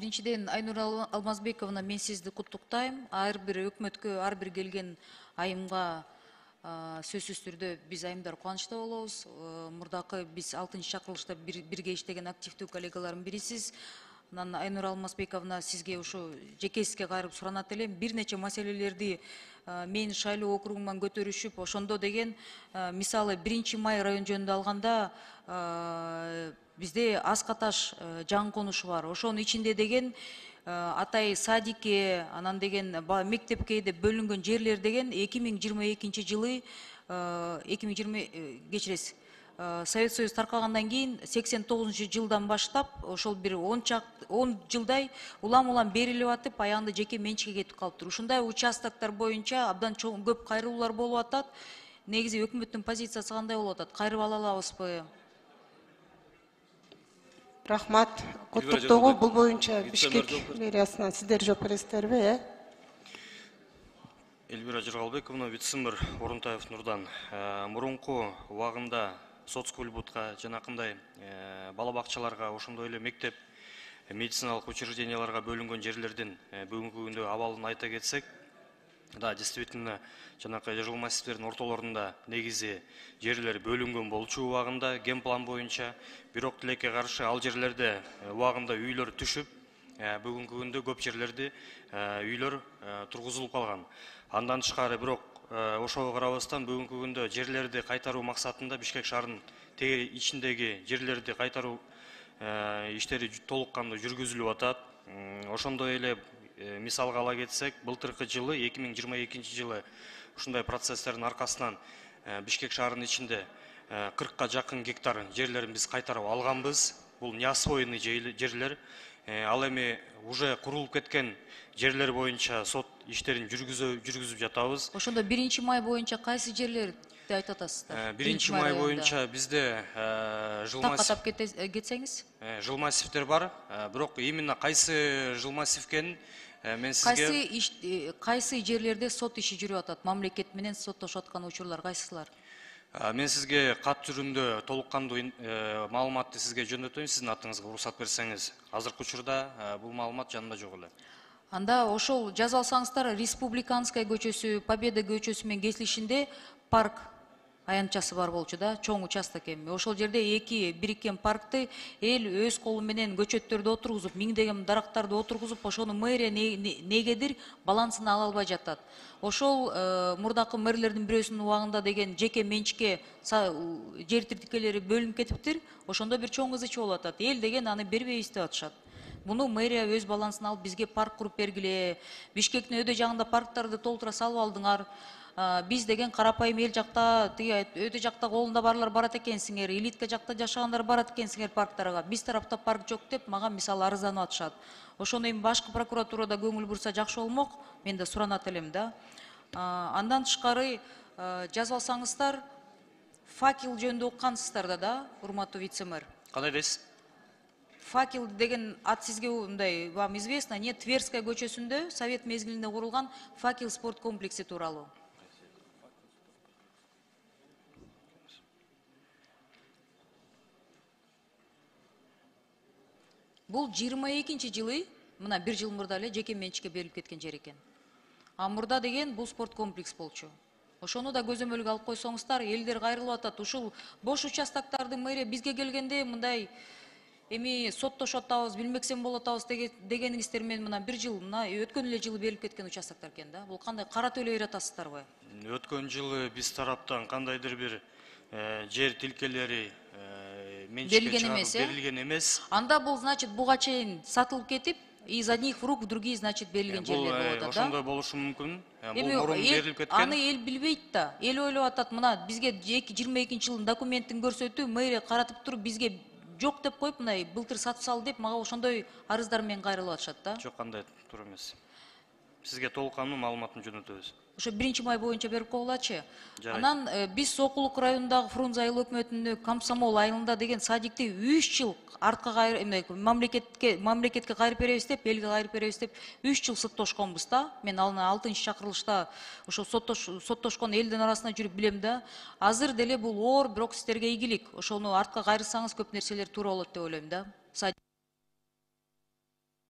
Биринчиден, Айнур Алмазбековна, мен сизди куттуктайм. Ар бир өкмөткө, ар бир келген айымга сөзсүз түрдө биз айымдар кубанычта болобуз. Мурдакы биз 6-чакырылышта бирге иштеген активдүү коллегалардын бирисиз. Анан Айнур Алмазбековна, сизге ушу жекесизге кайрып суранат элем. Бир нече маселелерди мен шайлоо округуман көтөрүшүп, ошондо деген, мисалы 1-май район жөнүндө алганда, бизде Аскаташ жаңы конушу бар. Ошонун ичинде деген атай садикке, анан деген мектепке деп бөлүнгөн жерлер деген 2022 жылы, 2020 кечиресиз, Совет Союз таркагандан кийин 89 жылдан баштап ошол бир 10 жылдай улам берилип атып, аягында жеке менчикке кетип калыптыр. Ушундай участоктор боюнча абдан чоң көп кайрылуулар болуп атат. Негизи өкмөттүн позициясы кандай болуп атат? Кайрып ала алабызбы? Рахмат. Куттуктоого бул боюнча Бишкек мэриясына сиздер жооп бересиздерби? Эльвира Жыргалбековна, вице-мэр Орунтаев Нурдан. Мурунку убагында соцкультка жанакындай бала бакчаларга, ошондой эле мектеп, медициналык учрежденияларга бөлүнгөн жерлердин бүгүнкү күндө абалын айта кетсек, да, действительно, жанакы жыл массивтердин ортолорунда негизи жерлер бөлүнгөн болчу убагында генплан боюнча, бирок тилекке каршы ал жерлерде убагында үйлөр түшүп, бүгүнкү күндө көп жерлерде үйлөр тургузулуп калган. Андан тышкары бирок ошого карабастан бүгүнкү күндө жерлерди кайтаруу максатында Бишкек шаарынын тегере ичиндеги жерлерди кайтаруу иштери толук кандуу жүргүзүлүп атат. Ошондой эле мисалга ала кетсек, былтыркы жылы 2022 жылы ушундай процесстердин аркасынан Бишкек шаарынын ичинде 40-ка жакын гектар жерлерин биз кайтарып алганбыз. Бул неосвоенный жерлер. Ал эми уже курулуп кеткен жерлер боюнча сот иштерин жүргүзүп жатабыз. Ошондо 1-май боюнча кайсы жерлерди айтып атасыздар? 1-май боюнча бизде жыл массив кетсеңиз? Жыл массивтер бар, бирок именно кайсы жыл массив экенин мен сизге кайсы жерлерде сот иши жүрүп атат? Мамлекет менен соттошуп аткан учурлар кайсылар? Мен сизге кат түрүндө толук кандуу маалыматты сизге жөнөтөйүн, сиздин атыңызга уруксат берсеңиз. Азыркы учурда бул маалымат жанымда жок эле. Анда ошол жазып алсаңыздар, Республиканская көчөсү, Победа көчөсү менен кесилишинде парк аянтчасы бар болчу да, чоң участок эми. Ошол жерде эки бириккен паркты эл өз колу менен көчөттөрдү отургузуп, миңдеген дарактарды отургузуп, ошону мэрия негедир балансына ала албай жатат. Ошол мурдакы мэрлердин бирөөсүнүн убагында деген жеке менчикке жер тиркелери бөлүнүп кетиптир. Ошондо бир чоң кызычуу болуп атат. Эл деген аны бербейбиз деп атышат. Муну мэрия өз балансына алып бизге парк куруп бергиле, Бишкектин өйдө жагында парктарды толтура салып алдыңар. Биз деген карапайым эл жакта, өйдө жакта колунда барлар барат экенсиңер, элитка жакта жашагандар барат экенсиңер парктарга. Биз тарапта парк жок деп мага мисалы арызданып атышат. Ошону эми башкы прокуратурада көңүл бурса жакшы болмок, мен да суранат элем да. Андан тышкары жазып алсаңыздар, факел жөнүндө уккансыздар да, урматтуу вице-мэр. Кандай дейсиз? Факел деген ат сизге мындай вам известно, нет, Тверская көчөсүндө совет мезгилинде курулган факел спорт комплекси тууралуу. Бул 22 жылы, мына бир жыл мурда эле жеке менчикке берилип кеткен жер экен. Мурда деген бул спорт комплекс болчу. Ошону да көзөмөлгө алып койсоңуздар, элдер кайрылып атат. Ушул бош участоктарды мэрия бизге келгенде мындай эми соттошуп атабыз, билмексем болуп атабыз дегениңиздер менен мына бир жыл, мына өткөн эле жылы берилип кеткен участоктор экен да. Бул кандай кара төлөй атасыздарбы? Өткөн жылы биз тараптан кандайдыр бир жер тилкелери берилген эмес. Анда бул, значит, буга чейин сатылып кетип, из одних в рук в другие, значит, берилген жерлер болот да. Ошондой болушу мүмкүн. Бул мурун берилип кеткен. Аны эл билбейт да. Эл ойлоп атат, мына бизге 22 жылдын документин көрсөтүү, мэрия каратып туруп бизге жок деп коюп, мындай былтыр сатып салды деп мага ошондой арыздар менен кайрылып атышат да. Жок, кандай туура эмес. Сизге толук кандуу маалыматын жөнөтөбүз. Ошо 1-май боюнча берип койгулачы. Анан биз Сокулук районундагы Фрунзе айыл өкмөтүнүн Комсомол айылында деген садикти 3 жыл артка кайрып, мамлекетке кайрып беребиз деп, элге кайрып беребиз деп 3 жыл соттошконбуз да. Мен аны 6-чакырылышта ошо соттошкон элдин арасында жүрүп билем да. Азыр деле бул оор, бирок сиздерге ийгилик. Ошону артка кайрысаңыз көп нерселер туура болот деп ойлойм да.